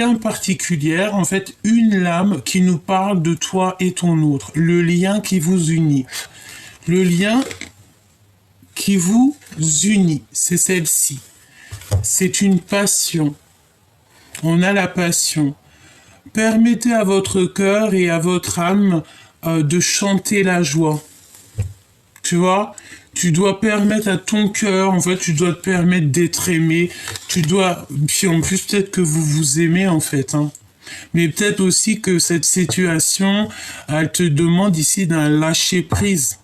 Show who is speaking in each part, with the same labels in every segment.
Speaker 1: lien particulière, en fait, une lame qui nous parle de toi et ton autre, le lien qui vous unit. Le lien qui vous unit, c'est celle-ci. C'est une passion. On a la passion. Permettez à votre cœur et à votre âme de chanter la joie. Tu vois, tu dois permettre à ton cœur, en fait, tu dois te permettre d'être aimé. Tu dois, puis en plus, peut-être que vous vous aimez, en fait, hein. Mais peut-être aussi que cette situation, elle te demande ici d'un lâcher-prise.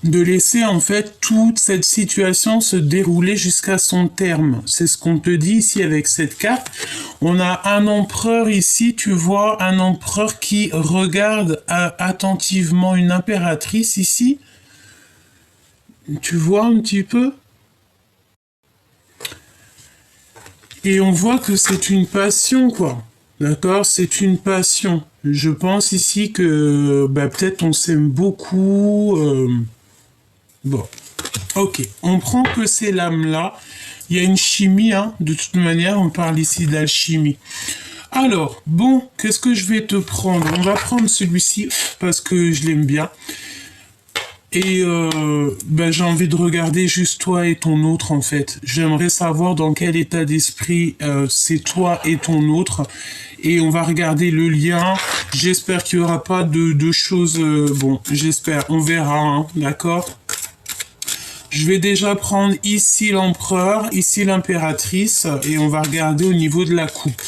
Speaker 1: De laisser en fait toute cette situation se dérouler jusqu'à son terme. C'est ce qu'on te dit ici avec cette carte. On a un empereur ici, tu vois, un empereur qui regarde attentivement une impératrice ici. Tu vois un petit peu? Et on voit que c'est une passion, quoi. D'accord? C'est une passion. Je pense ici que peut-être on s'aime beaucoup. Bon. Ok. On prend que ces lames-là. Il y a une chimie, hein. De toute manière, on parle ici d'alchimie. Alors, bon, qu'est-ce que je vais te prendre? On va prendre celui-ci parce que je l'aime bien. Et j'ai envie de regarder juste toi et ton autre en fait. J'aimerais savoir dans quel état d'esprit c'est toi et ton autre. Et on va regarder le lien. J'espère qu'il n'y aura pas de choses... bon, j'espère. On verra, hein, d'accord? Je vais déjà prendre ici l'empereur, ici l'impératrice. Et on va regarder au niveau de la coupe.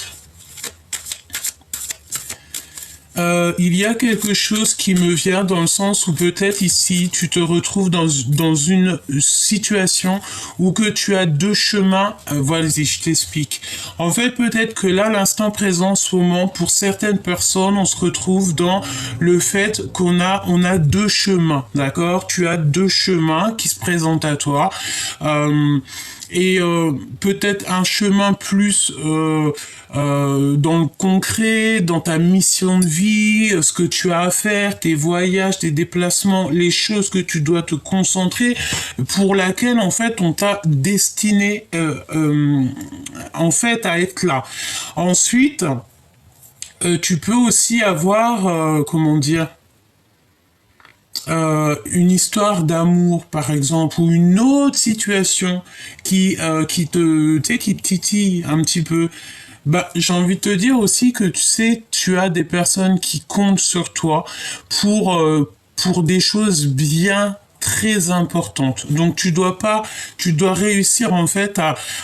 Speaker 1: Il y a quelque chose qui me vient dans le sens où peut-être ici tu te retrouves dans une situation où que tu as deux chemins. Voilà, je t'explique. En fait, peut-être que là, l'instant présent, en ce moment, pour certaines personnes, on se retrouve dans le fait qu'on a deux chemins, d'accord? Tu as deux chemins qui se présentent à toi. Et peut-être un chemin plus dans le concret, dans ta mission de vie, ce que tu as à faire, tes voyages, tes déplacements, les choses que tu dois te concentrer, pour laquelle en fait on t'a destiné en fait à être là. Ensuite, tu peux aussi avoir, comment dire, une histoire d'amour par exemple ou une autre situation qui te, tu sais, qui te titille un petit peu. J'ai envie de te dire aussi que tu sais, tu as des personnes qui comptent sur toi pour des choses bien très importantes. Donc tu dois réussir en fait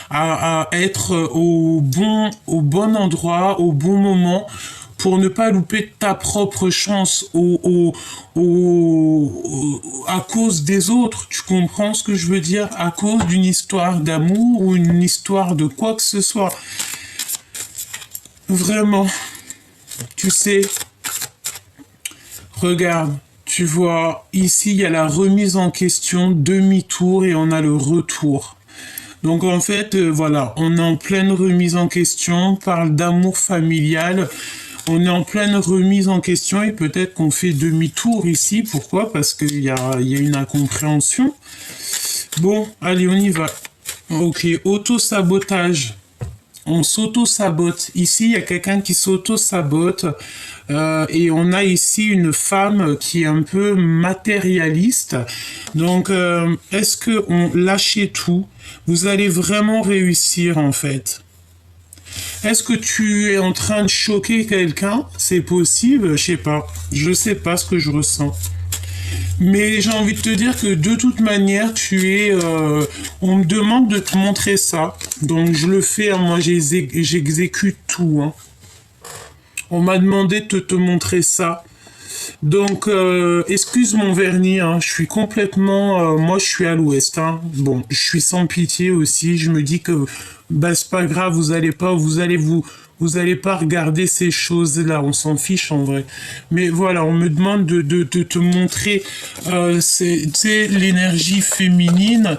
Speaker 1: à être au bon endroit, au bon moment pour ne pas louper ta propre chance à cause des autres. Tu comprends ce que je veux dire? À cause d'une histoire d'amour ou une histoire de quoi que ce soit. Vraiment. Tu sais, regarde, tu vois, ici il y a la remise en question, demi-tour et on a le retour. Donc en fait, voilà, on est en pleine remise en question, on parle d'amour familial. On est en pleine remise en question et peut-être qu'on fait demi-tour ici. Pourquoi? Parce qu'il y a une incompréhension. Bon, allez, on y va. Ok, auto-sabotage. On s'auto-sabote. Ici, il y a quelqu'un qui s'auto-sabote. Et on a ici une femme qui est un peu matérialiste. Donc, est-ce que on lâchez tout? Vous allez vraiment réussir, en fait. Est-ce que tu es en train de choquer quelqu'un? C'est possible? Je sais pas. Je sais pas ce que je ressens. Mais j'ai envie de te dire que de toute manière, on me demande de te montrer ça. Donc je le fais, hein. Moi j'exécute tout, hein. On m'a demandé de te montrer ça. Donc, excuse mon vernis, hein, je suis complètement... moi, je suis à l'ouest, hein. Bon, je suis sans pitié aussi. Je me dis que, c'est pas grave, vous allez pas regarder ces choses-là. On s'en fiche, en vrai. Mais voilà, on me demande de te montrer, c'est l'énergie féminine.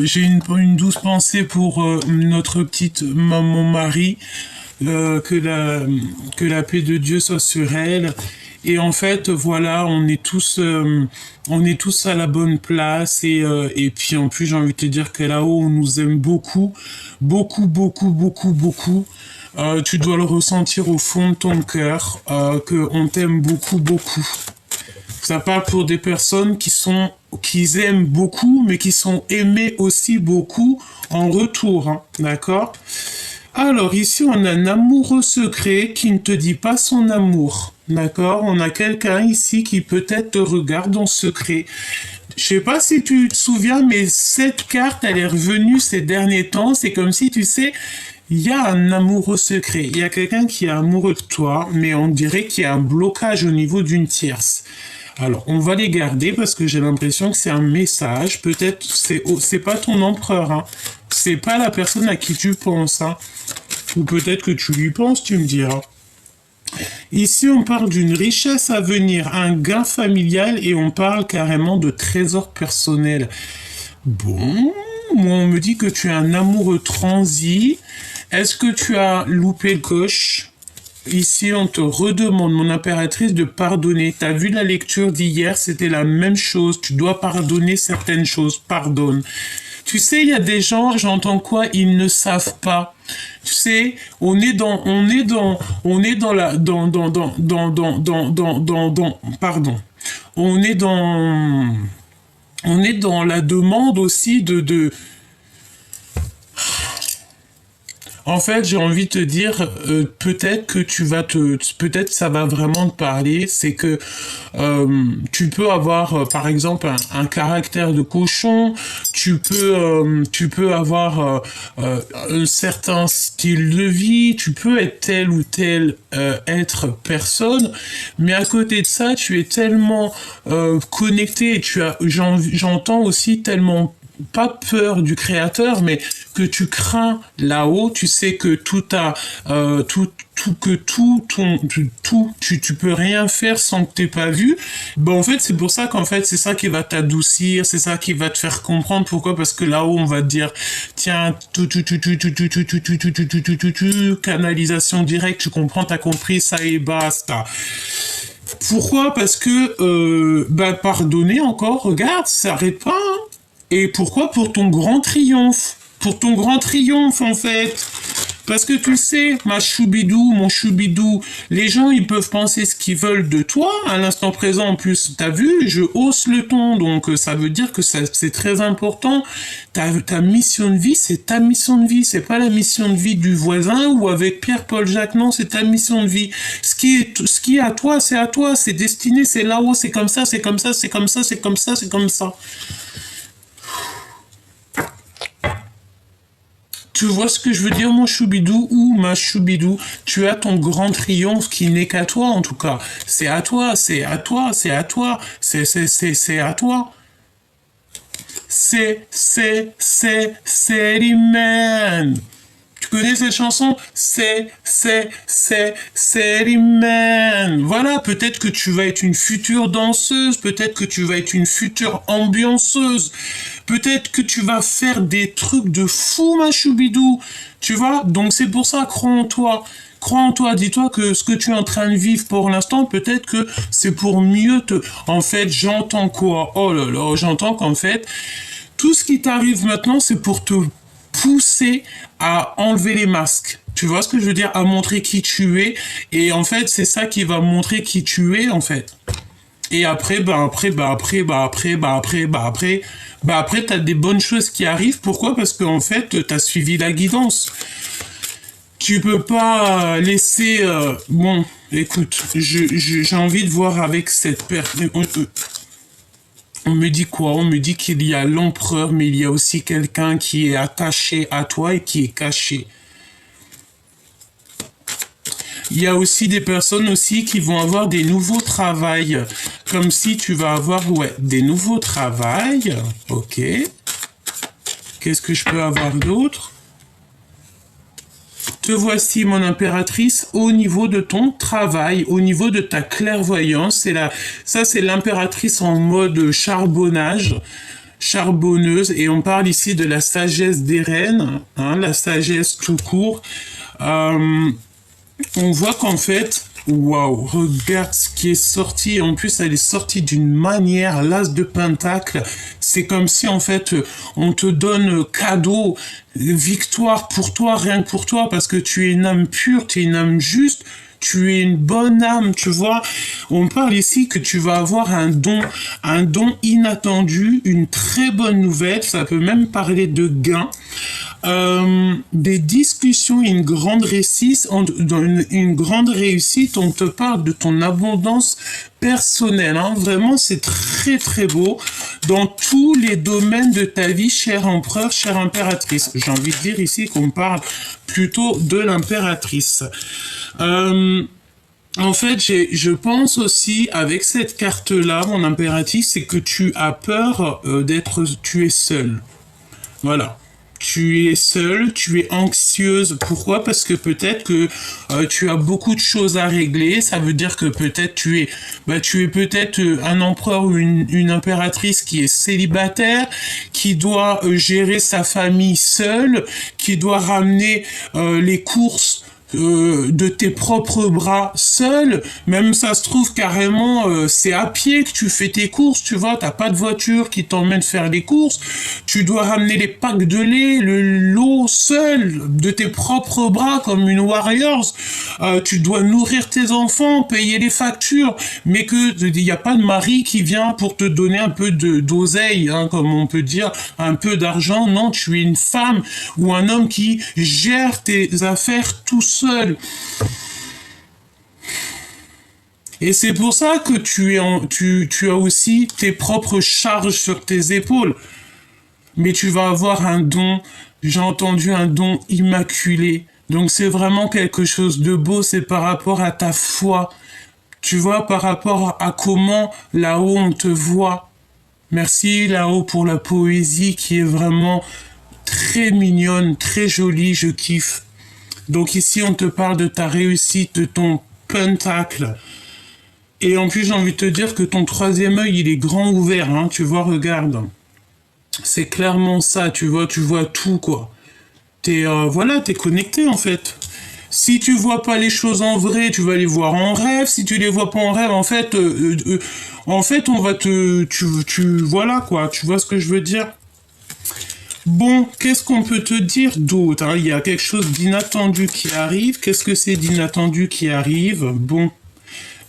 Speaker 1: J'ai une douce pensée pour notre petite maman Marie. Que la paix de Dieu soit sur elle. Et en fait, voilà, on est tous à la bonne place et puis en plus, j'ai envie de te dire que là-haut, on nous aime beaucoup, beaucoup, beaucoup, beaucoup, beaucoup. Tu dois le ressentir au fond de ton cœur, qu'on t'aime beaucoup, beaucoup. Ça parle pour des personnes qui aiment beaucoup, mais qui sont aimées aussi beaucoup en retour, hein, d'accord? Alors ici, on a un amoureux secret qui ne te dit pas son amour, d'accord? On a quelqu'un ici qui peut-être te regarde en secret. Je sais pas si tu te souviens, mais cette carte, elle est revenue ces derniers temps. C'est comme si, tu sais, il y a un amoureux secret. Il y a quelqu'un qui est amoureux de toi, mais on dirait qu'il y a un blocage au niveau d'une tierce. Alors, on va les garder parce que j'ai l'impression que c'est un message. Peut-être c'est pas ton empereur, hein. C'est pas la personne à qui tu penses, hein. Ou peut-être que tu lui penses, tu me diras. Ici, on parle d'une richesse à venir, un gain familial et on parle carrément de trésor personnel. Bon, moi on me dit que tu es un amoureux transi. Est-ce que tu as loupé le coche? Ici, on te redemande, mon impératrice, de pardonner. T'as vu la lecture d'hier, c'était la même chose. Tu dois pardonner certaines choses. Pardonne. Tu sais, il y a des gens, j'entends quoi, ils ne savent pas. Tu sais, on est dans pardon. On est dans la demande aussi En fait, j'ai envie de te dire, peut-être que peut-être ça va vraiment te parler, c'est que tu peux avoir, par exemple, un caractère de cochon, tu peux avoir un certain style de vie, tu peux être tel ou tel être personne, mais à côté de ça, tu es tellement connecté, et j'entends aussi tellement pas peur du créateur, mais que tu crains là-haut, tu sais que tu peux rien faire sans que t'aies pas vu. Ben, en fait, c'est pour ça qu'en fait, c'est ça qui va t'adoucir, c'est ça qui va te faire comprendre pourquoi, parce que là-haut, on va te dire, tiens, canalisation directe, tu comprends, t'as compris, ça et basta. Pourquoi? Parce que, pardonner encore, regarde, ça s'arrête pas, hein. Et pourquoi? Pour ton grand triomphe. Pour ton grand triomphe, en fait. Parce que tu sais, ma choubidou, mon choubidou, les gens, ils peuvent penser ce qu'ils veulent de toi. À l'instant présent, en plus, t'as vu, je hausse le ton. Donc, ça veut dire que c'est très important. Ta mission de vie, c'est ta mission de vie. C'est pas la mission de vie du voisin ou avec Pierre-Paul Jacques. Non, c'est ta mission de vie. Ce qui est à toi, c'est à toi. C'est destiné, c'est là-haut, c'est comme ça, c'est comme ça, c'est comme ça, c'est comme ça, c'est comme ça. Tu vois ce que je veux dire, mon choubidou ou ma choubidou? Tu as ton grand triomphe qui n'est qu'à toi, en tout cas. C'est à toi, c'est à toi, c'est à toi, c'est à toi. C'est l'immense. Tu connais cette chanson? C'est l'immense. Voilà, peut-être que tu vas être une future danseuse, peut-être que tu vas être une future ambianceuse, peut-être que tu vas faire des trucs de fou, ma choubidou. Tu vois? Donc c'est pour ça, crois en toi. Crois en toi, dis-toi que ce que tu es en train de vivre pour l'instant, peut-être que c'est pour mieux te... En fait, j'entends quoi? Oh là là, j'entends qu'en fait, tout ce qui t'arrive maintenant, c'est pour te pousser à enlever les masques. Tu vois ce que je veux dire? À montrer qui tu es. Et en fait, c'est ça qui va montrer qui tu es, en fait. Et après, t'as des bonnes choses qui arrivent. Pourquoi? Parce qu'en fait, t'as suivi la guidance. Tu peux pas laisser... Bon, écoute, j'ai envie de voir avec cette personne... On me dit quoi? On me dit qu'il y a l'empereur, mais il y a aussi quelqu'un qui est attaché à toi et qui est caché. Il y a aussi des personnes aussi qui vont avoir des nouveaux travails. Comme si tu vas avoir, ouais, des nouveaux travails. Ok. Qu'est-ce que je peux avoir d'autre? Te voici, mon impératrice, au niveau de ton travail, au niveau de ta clairvoyance. Ça, c'est l'impératrice en mode charbonnage, charbonneuse. Et on parle ici de la sagesse des reines, hein, la sagesse tout court. On voit qu'en fait, waouh, regarde ce qui est sorti. En plus, elle est sortie d'une manière, l'as de pentacle. C'est comme si en fait on te donne cadeau, victoire pour toi, rien que pour toi, parce que tu es une âme pure, tu es une âme juste, tu es une bonne âme, tu vois. On parle ici que tu vas avoir un don inattendu, une très bonne nouvelle, ça peut même parler de gain. Des discussions, une grande réussite, on te parle de ton abondance personnelle, hein. Vraiment, c'est très très beau dans tous les domaines de ta vie, cher empereur, chère impératrice. J'ai envie de dire ici qu'on parle plutôt de l'impératrice. En fait, je pense aussi, avec cette carte-là, mon impératrice, c'est que tu as peur tu es seul. Voilà. Tu es seule, tu es anxieuse. Pourquoi? Parce que peut-être que tu as beaucoup de choses à régler. Ça veut dire que peut-être tu es peut-être un empereur ou une impératrice qui est célibataire, qui doit gérer sa famille seule, qui doit ramener les courses de tes propres bras seul, même ça se trouve carrément c'est à pied que tu fais tes courses, tu vois, t'as pas de voiture qui t'emmène faire les courses, tu dois ramener les packs de lait, l'eau seul, de tes propres bras comme une warriors, tu dois nourrir tes enfants, payer les factures, mais que il n'y a pas de mari qui vient pour te donner un peu d'oseille, hein, comme on peut dire, un peu d'argent, non, tu es une femme ou un homme qui gère tes affaires tout seul. Et c'est pour ça que tu as aussi tes propres charges sur tes épaules. Mais tu vas avoir un don, j'ai entendu un don immaculé. Donc c'est vraiment quelque chose de beau, c'est par rapport à ta foi. Tu vois, par rapport à comment là-haut on te voit. Merci là-haut pour la poésie qui est vraiment très mignonne, très jolie, je kiffe. Donc ici, on te parle de ta réussite, de ton pentacle. Et en plus, j'ai envie de te dire que ton troisième œil, il est grand ouvert, hein, tu vois, regarde. C'est clairement ça, tu vois tout, quoi. T'es connecté, en fait. Si tu vois pas les choses en vrai, tu vas les voir en rêve. Si tu les vois pas en rêve, en fait, on va voilà, quoi. Tu vois ce que je veux dire? Bon, qu'est-ce qu'on peut te dire d'autre, hein? Il y a quelque chose d'inattendu qui arrive. Qu'est-ce que c'est d'inattendu qui arrive? Bon,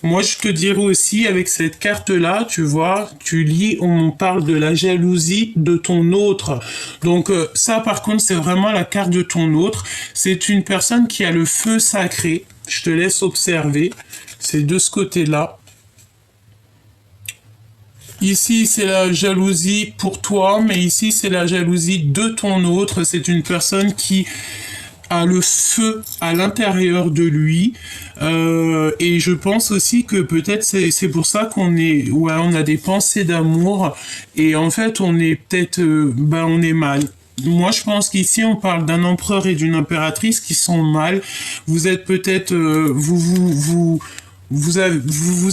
Speaker 1: moi je te dirais aussi avec cette carte-là, tu vois, tu lis, on parle de la jalousie de ton autre. Donc ça par contre c'est vraiment la carte de ton autre. C'est une personne qui a le feu sacré. Je te laisse observer. C'est de ce côté-là. Ici, c'est la jalousie pour toi, mais ici, c'est la jalousie de ton autre. C'est une personne qui a le feu à l'intérieur de lui. Et je pense aussi que peut-être c'est pour ça on a des pensées d'amour. Et en fait, on est peut-être, on est mal. Moi, je pense qu'ici, on parle d'un empereur et d'une impératrice qui sont mal. Vous êtes peut-être, vous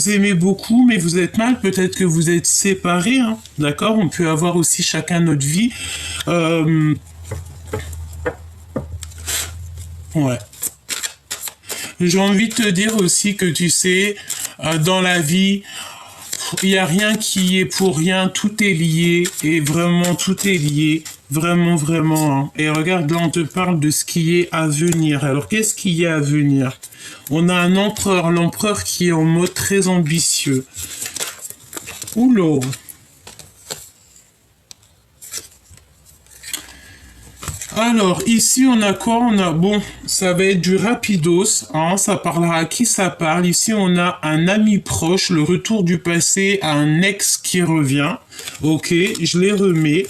Speaker 1: aimez beaucoup, mais vous êtes mal. Peut-être que vous êtes séparés, hein. D'accord? On peut avoir aussi chacun notre vie. Ouais. J'ai envie de te dire aussi que tu sais, dans la vie, il n'y a rien qui est pour rien, tout est lié, et vraiment tout est lié, vraiment, vraiment, hein. Et regarde, là on te parle de ce qui est à venir. Alors qu'est-ce qui est à venir? On a un empereur, l'empereur qui est en mode très ambitieux. Oula. Alors, ici, on a quoi? Bon, ça va être du rapidos, hein, ça parlera à qui ça parle. Ici, on a un ami proche, le retour du passé, un ex qui revient. Ok, je les remets.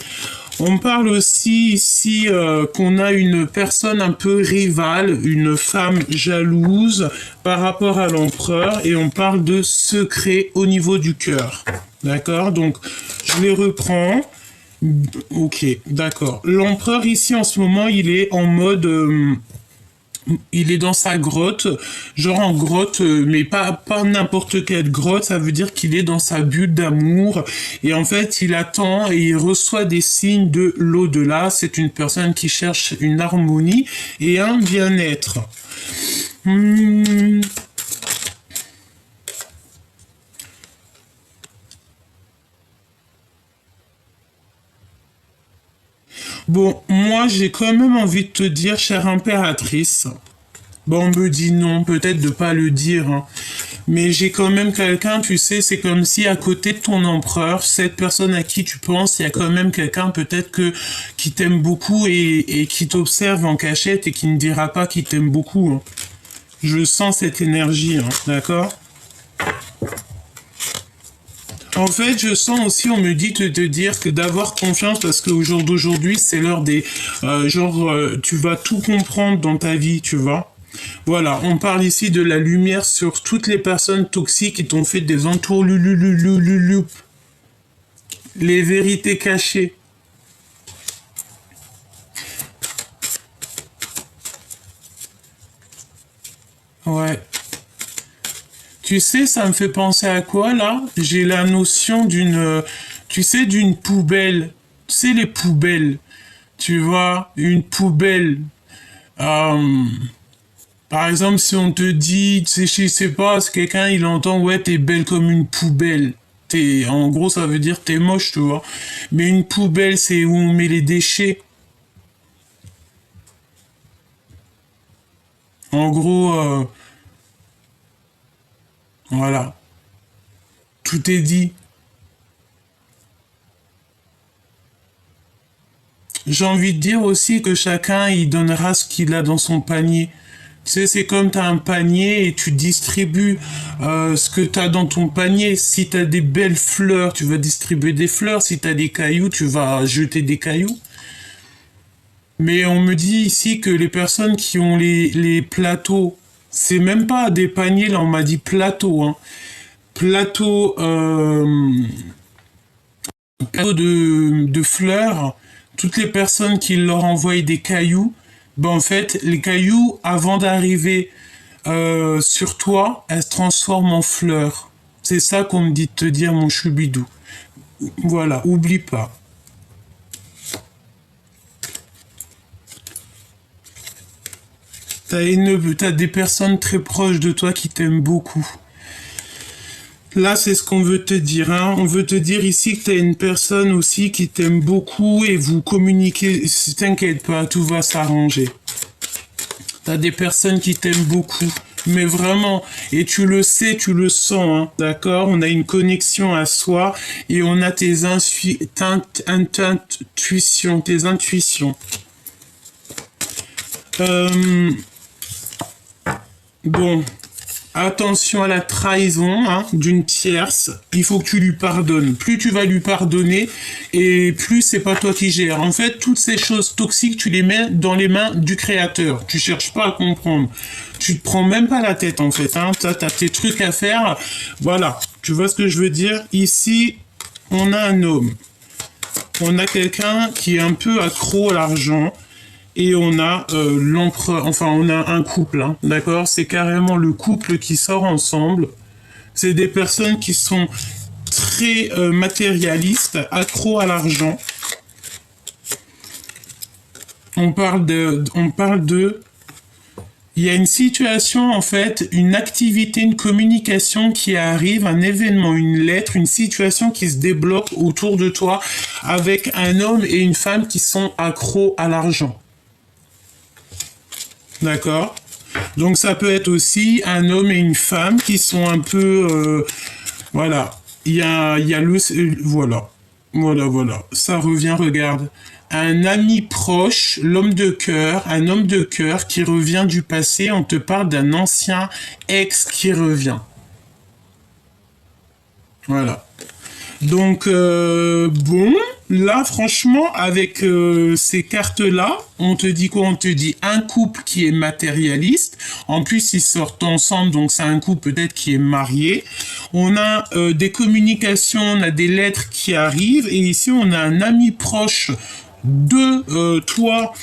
Speaker 1: On parle aussi ici qu'on a une personne un peu rivale, une femme jalouse par rapport à l'empereur, et on parle de secret au niveau du cœur. D'accord? Donc, je les reprends. Ok, d'accord. L'empereur ici en ce moment, il est en mode, il est dans sa grotte, genre en grotte, mais pas n'importe quelle grotte. Ça veut dire qu'il est dans sa bulle d'amour et en fait, il attend et il reçoit des signes de l'au-delà. C'est une personne qui cherche une harmonie et un bien-être. Bon, moi, j'ai quand même envie de te dire, chère impératrice, bon, on me dit non, peut-être de pas le dire, hein. Mais j'ai quand même quelqu'un, tu sais, c'est comme si à côté de ton empereur, cette personne à qui tu penses, il y a quand même quelqu'un peut-être qui t'aime beaucoup et qui t'observe en cachette et qui ne dira pas qu'il t'aime beaucoup, hein. Je sens cette énergie, hein, d'accord? En fait, je sens aussi, on me dit de te dire que d'avoir confiance parce qu'au jour d'aujourd'hui, c'est l'heure des... tu vas tout comprendre dans ta vie, tu vois. Voilà, on parle ici de la lumière sur toutes les personnes toxiques qui t'ont fait des entourlulululululup. Les vérités cachées. Ouais. Tu sais, ça me fait penser à quoi là? J'ai la notion tu sais, d'une poubelle. Tu sais, les poubelles. Tu vois, une poubelle. Euh, Par exemple, si on te dit, tu sais, je sais pas, si quelqu'un il entend, ouais, t'es belle comme une poubelle. En gros, ça veut dire t'es moche, tu vois. Mais une poubelle, c'est où on met les déchets. En gros, voilà. Tout est dit. J'ai envie de dire aussi que chacun, il donnera ce qu'il a dans son panier. Tu sais, c'est comme tu as un panier et tu distribues ce que tu as dans ton panier. Si tu as des belles fleurs, tu vas distribuer des fleurs. Si tu as des cailloux, tu vas jeter des cailloux. Mais on me dit ici que les personnes qui ont les plateaux, c'est même pas des paniers, là on m'a dit plateau, hein. Plateau, cadeau de fleurs, toutes les personnes qui leur envoient des cailloux, ben en fait, les cailloux, avant d'arriver sur toi, elles se transforment en fleurs. C'est ça qu'on me dit de te dire, mon choubidou. Voilà, oublie pas. T'as des personnes très proches de toi qui t'aiment beaucoup. Là, c'est ce qu'on veut te dire, hein. On veut te dire ici que t'as une personne aussi qui t'aime beaucoup et vous communiquez. T'inquiète pas, tout va s'arranger. T'as des personnes qui t'aiment beaucoup. Mais vraiment, et tu le sais, tu le sens, hein, d'accord? On a une connexion à soi et on a intuitions, tes intuitions. Euh, bon, attention à la trahison, hein, d'une tierce. Il faut que tu lui pardonnes. Plus tu vas lui pardonner, et plus c'est pas toi qui gères. En fait, toutes ces choses toxiques, tu les mets dans les mains du créateur. Tu cherches pas à comprendre. Tu te prends même pas la tête, en fait, hein. T'as tes trucs à faire. Voilà. Tu vois ce que je veux dire? Ici, on a un homme. On a quelqu'un qui est un peu accro à l'argent. Et on a l'empereur, enfin on a un couple, hein, d'accord? C'est carrément le couple qui sort ensemble. C'est des personnes qui sont très matérialistes, accros à l'argent. Il y a une situation en fait, une activité, une communication qui arrive, un événement, une lettre, une situation qui se débloque autour de toi avec un homme et une femme qui sont accros à l'argent. D'accord? Donc ça peut être aussi un homme et une femme qui sont un peu... voilà. Il y a le... Voilà. Voilà. Ça revient, regarde. Un ami proche, l'homme de cœur, un homme de cœur qui revient du passé. On te parle d'un ancien ex qui revient. Voilà. Donc, bon, là, franchement, avec ces cartes-là, on te dit quoi? On te dit un couple qui est matérialiste. En plus, ils sortent ensemble, donc c'est un couple peut-être qui est marié. On a des communications, on a des lettres qui arrivent. Et ici, on a un ami proche de toi,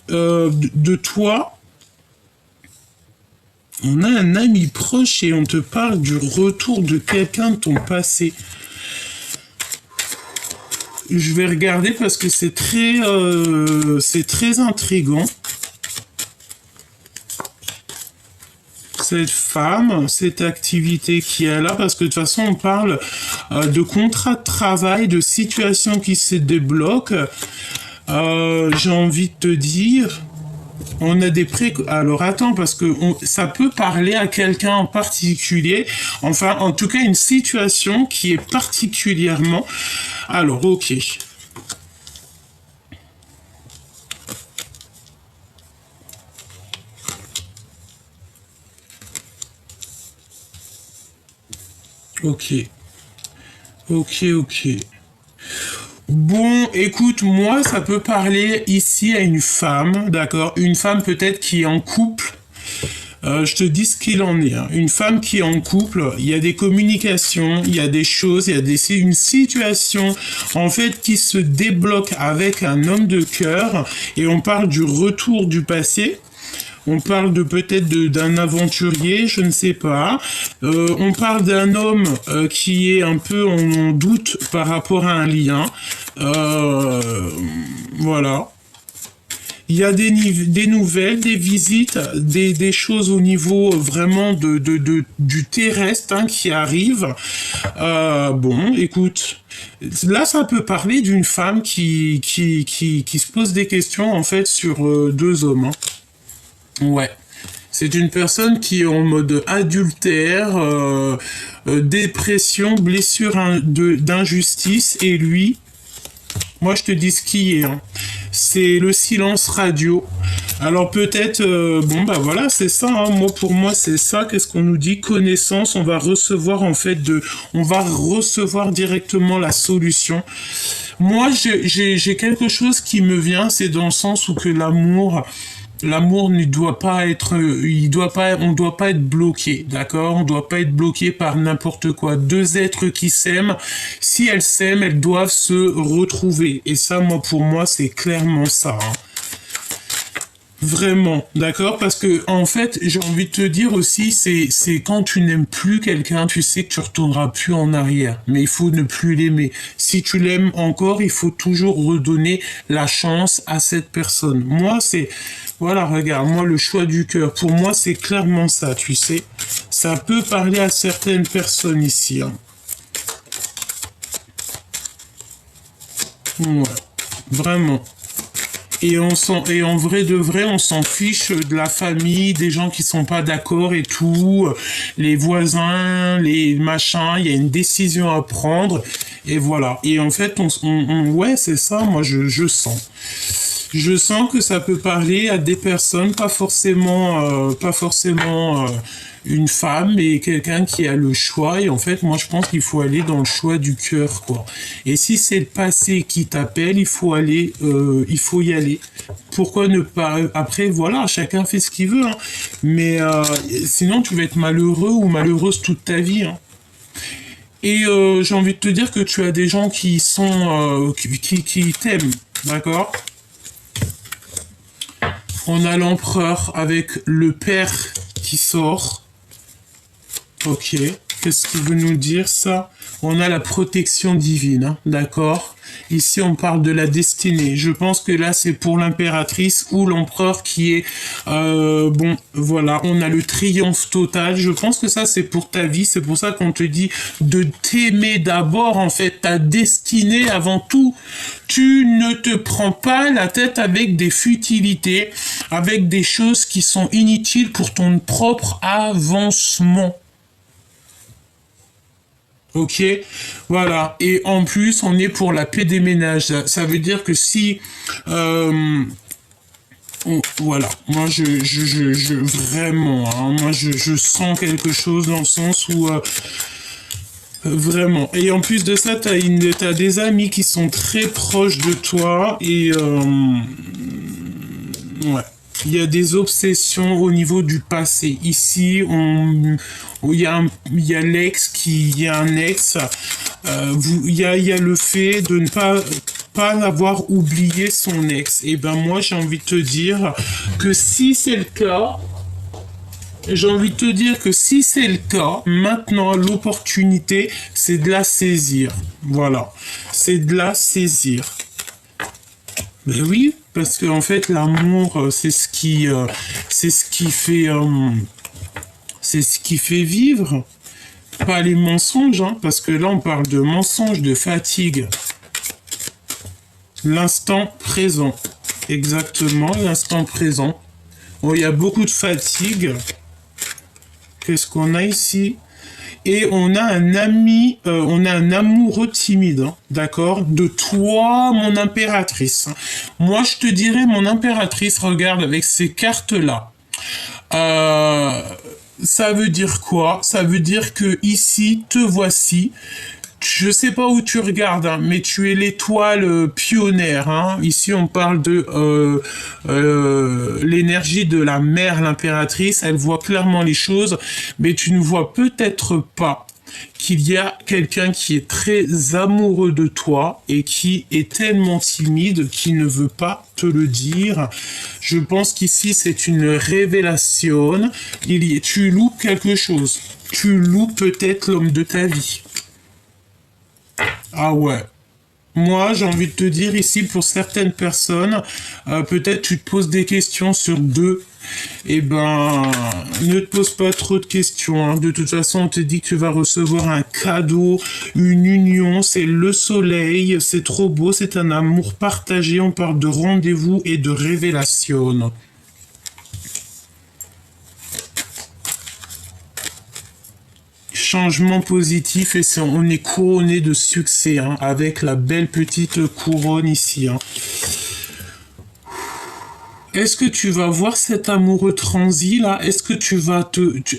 Speaker 1: de toi. On a un ami proche et on te parle du retour de quelqu'un de ton passé. Je vais regarder parce que c'est très intriguant. Cette femme, cette activité qui est là, parce que de toute façon, on parle de contrat de travail, de situation qui se débloque. J'ai envie de te dire, on a des pré... Alors attends, parce que ça peut parler à quelqu'un en particulier, enfin en tout cas une situation qui est particulièrement... Alors ok. Ok. Ok, ok. Bon, écoute, moi, ça peut parler ici à une femme, d'accord? Une femme peut-être qui est en couple. Je te dis ce qu'il en est, hein. Une femme qui est en couple, il y a des communications, il y a des choses, c'est une situation en fait qui se débloque avec un homme de cœur et on parle du retour du passé. On parle de peut-être d'un aventurier, je ne sais pas. On parle d'un homme qui est un peu en doute par rapport à un lien. Voilà. Il y a des nouvelles, des visites, des choses au niveau vraiment du terrestre hein, qui arrivent. Bon, écoute, là ça peut parler d'une femme qui se pose des questions en fait sur deux hommes. Hein. Ouais. C'est une personne qui est en mode adultère, dépression, blessure d'injustice, et lui, moi je te dis ce qui est, hein. C'est le silence radio. Alors peut-être, bon bah voilà, c'est ça, hein. Moi pour moi c'est ça. Qu'est-ce qu'on nous dit? Connaissance, on va recevoir en fait on va recevoir directement la solution. Moi j'ai quelque chose qui me vient, c'est dans le sens où que l'amour ne doit pas être, on doit pas être bloqué, d'accord? On doit pas être bloqué par n'importe quoi. Deux êtres qui s'aiment, si elles s'aiment, elles doivent se retrouver. Et ça, moi, pour moi, c'est clairement ça. Hein. Vraiment, d'accord? Parce que, en fait, j'ai envie de te dire aussi, c'est quand tu n'aimes plus quelqu'un, tu sais que tu retourneras plus en arrière. Mais il faut ne plus l'aimer. Si tu l'aimes encore, il faut toujours redonner la chance à cette personne. Moi, voilà, regarde, moi, le choix du cœur, pour moi, c'est clairement ça, tu sais. Ça peut parler à certaines personnes ici, hein. Ouais, vraiment. Et en vrai de vrai, on s'en fiche de la famille, des gens qui sont pas d'accord et tout, les voisins, les machins, il y a une décision à prendre, et voilà. Et en fait, ouais, c'est ça, moi, je sens. Je sens que ça peut parler à des personnes, pas forcément une femme, mais quelqu'un qui a le choix. Et en fait, moi, je pense qu'il faut aller dans le choix du cœur, quoi. Et si c'est le passé qui t'appelle, il faut y aller. Pourquoi ne pas... Après, voilà, chacun fait ce qu'il veut, hein. Mais sinon, tu vas être malheureux ou malheureuse toute ta vie, hein. Et j'ai envie de te dire que tu as des gens qui sont qui t'aiment, d'accord? On a l'empereur avec le père qui sort. Ok. Qu'est-ce qu'il veut nous dire ça? On a la protection divine, hein, d'accord? Ici, on parle de la destinée. Je pense que là, c'est pour l'impératrice ou l'empereur qui est... bon, voilà, on a le triomphe total. Je pense que ça, c'est pour ta vie. C'est pour ça qu'on te dit de t'aimer d'abord, en fait, ta destinée avant tout. Tu ne te prends pas la tête avec des futilités, avec des choses qui sont inutiles pour ton propre avancement. Ok, voilà. Et en plus, on est pour la paix des ménages. Ça veut dire que si, voilà. Moi, vraiment, hein, moi, je sens quelque chose dans le sens où vraiment. Et en plus de ça, t'as des amis qui sont très proches de toi et ouais. Il y a des obsessions au niveau du passé. Ici, il y a l'ex il y a un ex. Il y a le fait de ne pas avoir oublié son ex. Et ben moi, j'ai envie de te dire que si c'est le cas, maintenant l'opportunité, c'est de la saisir. Voilà, c'est de la saisir. Ben oui, parce que en fait l'amour c'est ce qui fait vivre, pas les mensonges, hein, parce que là on parle de mensonges, de fatigue. L'instant présent. Exactement, l'instant présent. Bon, il y a beaucoup de fatigue. Qu'est-ce qu'on a ici? Et on a un ami, on a un amoureux timide, hein, d'accord? De toi, mon impératrice. Moi, je te dirais, mon impératrice, regarde avec ces cartes-là. Euh, Ça veut dire quoi? Ça veut dire que ici, te voici. Je sais pas où tu regardes, hein, mais tu es l'étoile pionnière. Hein. Ici, on parle de l'énergie de la mère, l'impératrice. Elle voit clairement les choses, mais tu ne vois peut-être pas qu'il y a quelqu'un qui est très amoureux de toi et qui est tellement timide qu'il ne veut pas te le dire. Je pense qu'ici, c'est une révélation. Tu loupes quelque chose. Tu loupes peut-être l'homme de ta vie. Ah ouais. Moi, j'ai envie de te dire ici, pour certaines personnes, peut-être tu te poses des questions sur deux. Eh ben, ne te pose pas trop de questions. Hein. De toute façon, on te dit que tu vas recevoir un cadeau, une union, c'est le soleil, c'est trop beau, c'est un amour partagé. On parle de rendez-vous et de révélation. Changement positif et on est couronné de succès hein, avec la belle petite couronne ici. Hein. Est-ce que tu vas voir cet amoureux transi là? Est-ce que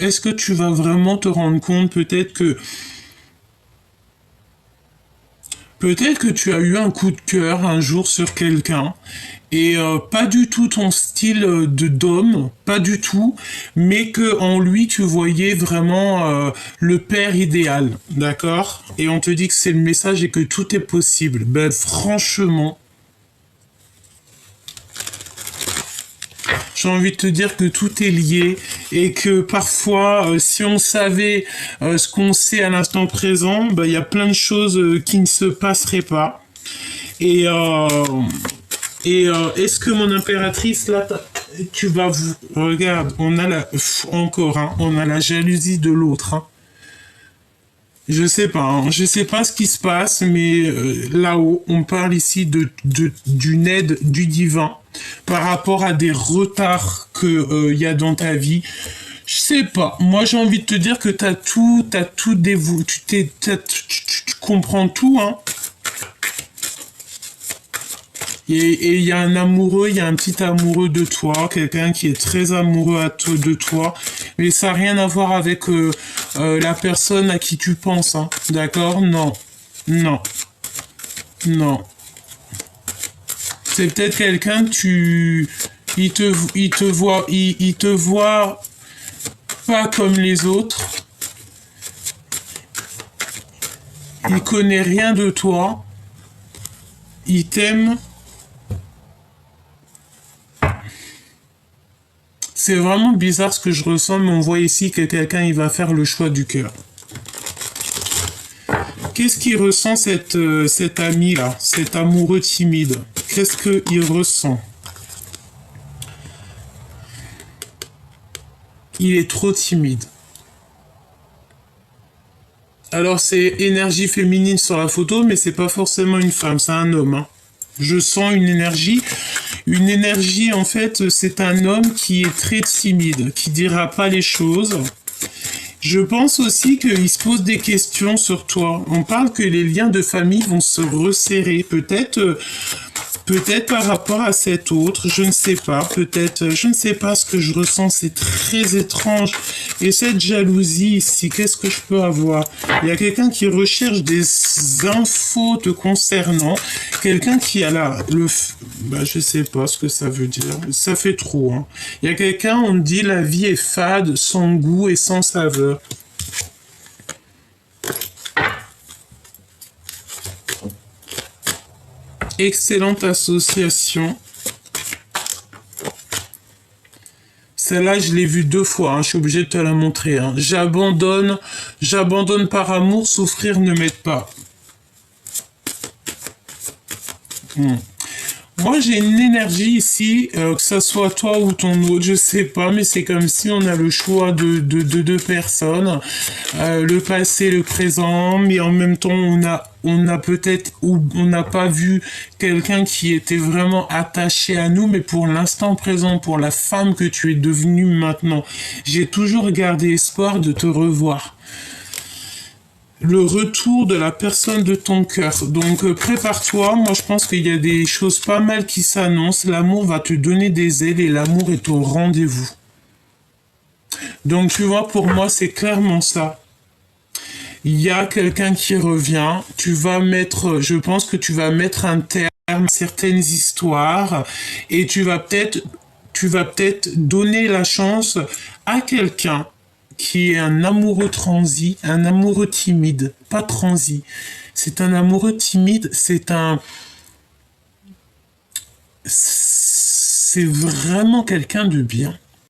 Speaker 1: est-ce que tu vas vraiment te rendre compte peut-être que tu as eu un coup de cœur un jour sur quelqu'un et pas du tout ton style de d'homme, pas du tout, mais que en lui tu voyais vraiment le père idéal, d'accord? Et on te dit que c'est le message et que tout est possible. Ben franchement, j'ai envie de te dire que tout est lié et que parfois, si on savait ce qu'on sait à l'instant présent, ben, il y a plein de choses qui ne se passeraient pas. Et, est-ce que mon impératrice, là, tu vas... Regarde, on a la... Encore, hein, on a la jalousie de l'autre. Hein. Je sais pas, hein, je sais pas ce qui se passe, mais là-haut, on parle ici d'une aide du divin par rapport à des retards que y a dans ta vie. Je sais pas. Moi, j'ai envie de te dire que t'as tout dévoué, tu comprends tout, hein. Et il y a un amoureux, il y a un petit amoureux de toi, quelqu'un qui est très amoureux de toi, mais ça n'a rien à voir avec la personne à qui tu penses, hein. D'accord? Non. Non. Non. C'est peut-être quelqu'un que il te voit pas comme les autres. Il connaît rien de toi. Il t'aime. C'est vraiment bizarre ce que je ressens, mais on voit ici que quelqu'un il va faire le choix du cœur. Qu'est-ce qu'il ressent cet ami-là, cet amoureux timide? Qu'est-ce qu'il ressent? Il est trop timide. Alors c'est énergie féminine sur la photo, mais c'est pas forcément une femme, c'est un homme. Hein. Je sens une énergie. Une énergie, en fait, c'est un homme qui est très timide, qui dira pas les choses. Je pense aussi qu'il se pose des questions sur toi. On parle que les liens de famille vont se resserrer. Peut-être par rapport à cet autre, je ne sais pas. Peut-être, je ne sais pas ce que je ressens. C'est très étrange. Et cette jalousie ici, qu'est-ce que je peux avoir? Il y a quelqu'un qui recherche des infos te concernant. Quelqu'un qui a je sais pas ce que ça veut dire. Ça fait trop, hein. Il y a quelqu'un, on me dit, la vie est fade, sans goût et sans saveur. Excellente association. Celle-là, je l'ai vue 2 fois, hein. Je suis obligé de te la montrer. Hein. J'abandonne par amour, souffrir ne m'aide pas. Moi, j'ai une énergie ici, que ça soit toi ou ton autre, je sais pas, mais c'est comme si on a le choix de deux personnes, le passé, le présent, mais en même temps, on a peut-être, ou on n'a pas vu quelqu'un qui était vraiment attaché à nous, mais pour l'instant présent, pour la femme que tu es devenue maintenant, j'ai toujours gardé espoir de te revoir. Le retour de la personne de ton cœur. Donc prépare-toi, moi je pense qu'il y a des choses pas mal qui s'annoncent, l'amour va te donner des ailes et l'amour est au rendez-vous. Donc tu vois, pour moi c'est clairement ça. Il y a quelqu'un qui revient, tu vas mettre, je pense que tu vas mettre un terme à certaines histoires et tu vas peut-être donner la chance à quelqu'un qui est un amoureux transi, un amoureux timide, pas transi. C'est un amoureux timide, c'est vraiment quelqu'un de bien.